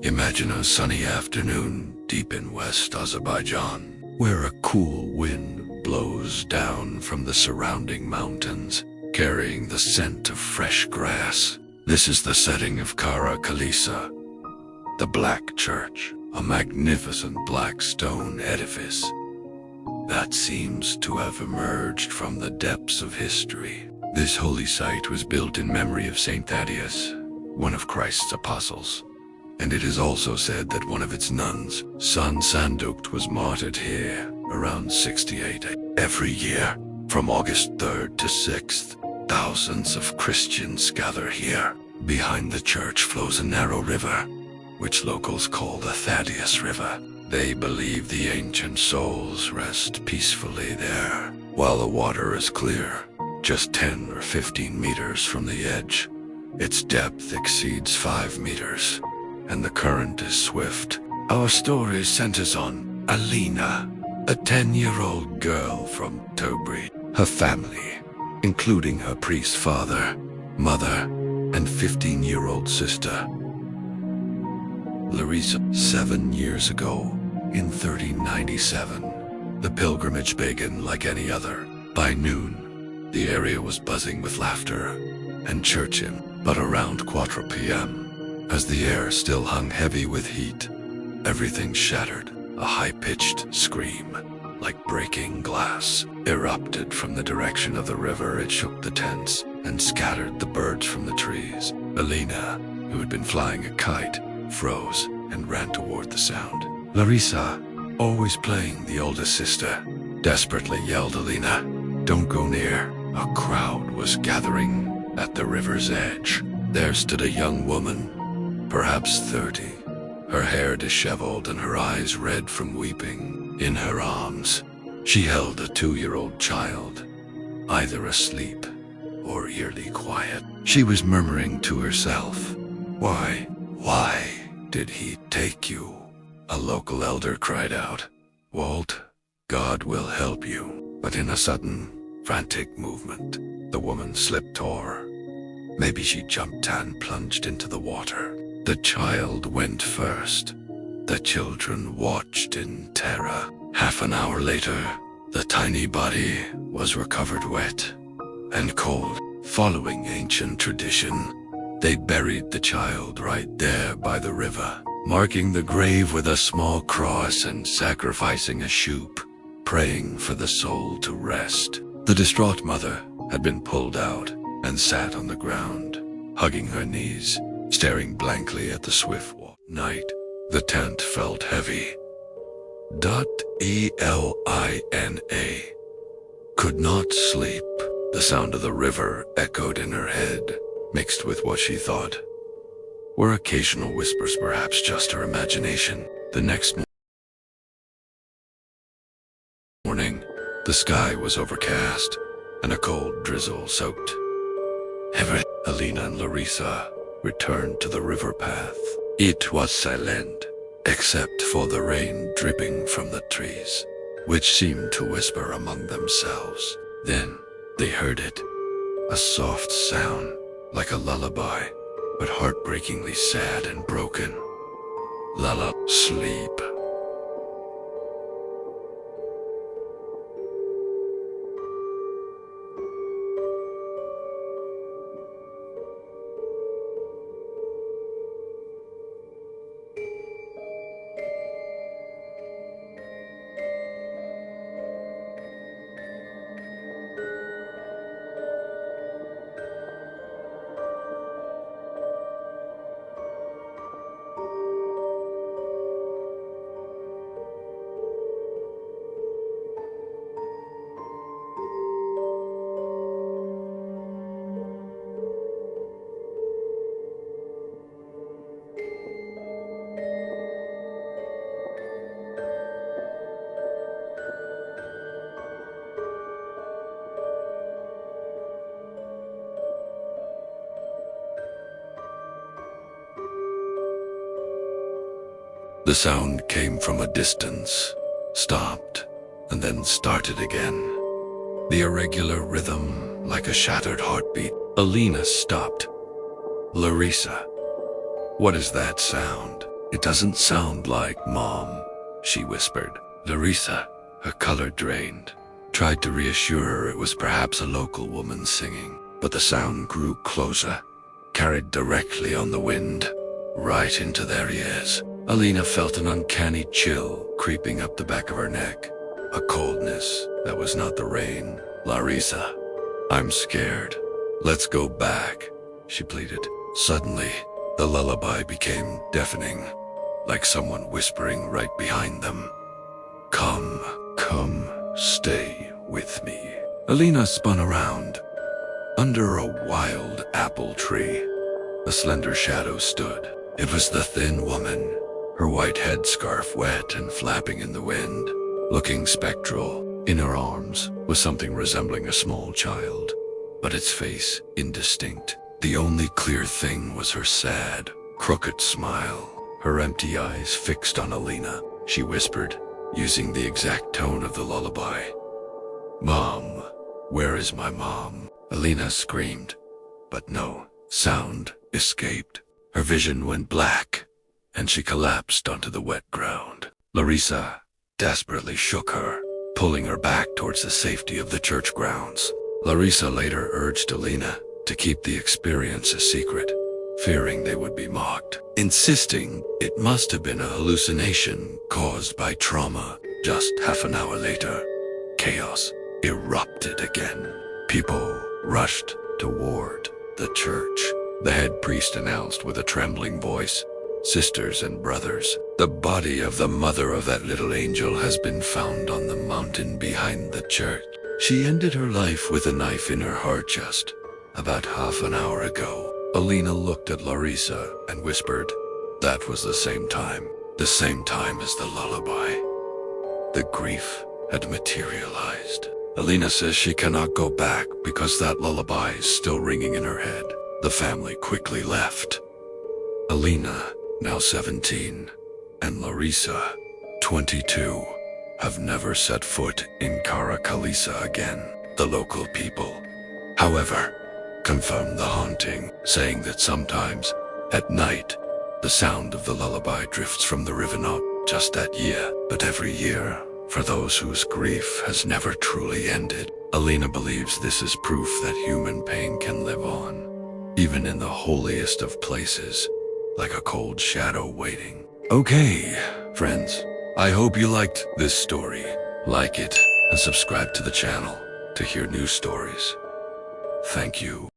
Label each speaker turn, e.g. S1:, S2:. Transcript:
S1: Imagine a sunny afternoon deep in West Azerbaijan, where a cool wind blows down from the surrounding mountains, carrying the scent of fresh grass. This is the setting of Qara Kelisa, the Black Church, a magnificent black stone edifice that seems to have emerged from the depths of history. This holy site was built in memory of Saint Thaddeus, one of Christ's apostles, and it is also said that one of its nuns, son Sandukt, was martyred here around 68. Every year, from August 3rd to 6th, thousands of Christians gather here. Behind the church flows a narrow river, which locals call the Thaddeus River. They believe the ancient souls rest peacefully there, while the water is clear, just 10 or 15 meters from the edge. Its depth exceeds 5 meters, and the current is swift. Our story centers on Elina, a 10-year-old girl from Turkish. Her family, including her priest father, mother, and 15-year-old sister, Larissa. 7 years ago, in 1397, the pilgrimage began like any other. By noon, the area was buzzing with laughter and church hymn. But around 4 p.m., as the air still hung heavy with heat, everything shattered. A high-pitched scream, like breaking glass, erupted from the direction of the river. It shook the tents and scattered the birds from the trees. Elina, who had been flying a kite, froze and ran toward the sound. Larissa, always playing the oldest sister, desperately yelled, "Elina, don't go near." A crowd was gathering at the river's edge. There stood a young woman, perhaps 30, her hair disheveled and her eyes red from weeping. In her arms, she held a 2-year-old child, either asleep or eerily quiet. She was murmuring to herself, why did he take you?" A local elder cried out, "Walt, God will help you." But in a sudden, frantic movement, the woman slipped tore. Maybe she jumped and plunged into the water. The child went first. The children watched in terror. Half an hour later, the tiny body was recovered wet and cold. Following ancient tradition, they buried the child right there by the river, marking the grave with a small cross and sacrificing a shoop, praying for the soul to rest. The distraught mother had been pulled out and sat on the ground, hugging her knees, staring blankly at the swift night. The tent felt heavy. Elina could not sleep. The sound of the river echoed in her head, mixed with what she thought were occasional whispers, perhaps just her imagination. The next morning, the sky was overcast, and a cold drizzle soaked everything. Elina and Larissa returned to the river path. It was silent, except for the rain dripping from the trees, which seemed to whisper among themselves. Then they heard it, a soft sound, like a lullaby, but heartbreakingly sad and broken. Sleep. The sound came from a distance, stopped, and then started again. The irregular rhythm, like a shattered heartbeat. Elina stopped. Larissa, what is that sound? It doesn't sound like Mom, she whispered. Larissa, her color drained, tried to reassure her it was perhaps a local woman singing, but the sound grew closer, carried directly on the wind, right into their ears. Elina felt an uncanny chill creeping up the back of her neck, a coldness that was not the rain. Larissa, I'm scared. Let's go back, she pleaded. Suddenly, the lullaby became deafening, like someone whispering right behind them. Come, stay with me. Elina spun around. Under a wild apple tree, a slender shadow stood. It was the thin woman, her white headscarf wet and flapping in the wind, looking spectral. In her arms was something resembling a small child, but its face indistinct. The only clear thing was her sad, crooked smile, her empty eyes fixed on Elina. She whispered, using the exact tone of the lullaby. Mom, where is my mom? Elina screamed, but no sound escaped. Her vision went black, and she collapsed onto the wet ground. Larissa desperately shook her, pulling her back towards the safety of the church grounds. Larissa later urged Elina to keep the experience a secret, fearing they would be mocked, insisting it must have been a hallucination caused by trauma. Just half an hour later, chaos erupted again. People rushed toward the church. The head priest announced with a trembling voice, "Sisters and brothers, the body of the mother of that little angel has been found on the mountain behind the church. She ended her life with a knife in her heart chest about half an hour ago." Elina looked at Larissa and whispered, "That was the same time as the lullaby." The grief had materialized. Elina says she cannot go back because that lullaby is still ringing in her head. The family quickly left. Elina, now 17, and Larissa, 22, have never set foot in Qara Kelisa again. The local people, however, confirmed the haunting, saying that sometimes, at night, the sound of the lullaby drifts from the river, not just that year, but every year, for those whose grief has never truly ended. Elina believes this is proof that human pain can live on, even in the holiest of places, like a cold shadow waiting. Okay, friends, I hope you liked this story. Like it and subscribe to the channel to hear new stories. Thank you.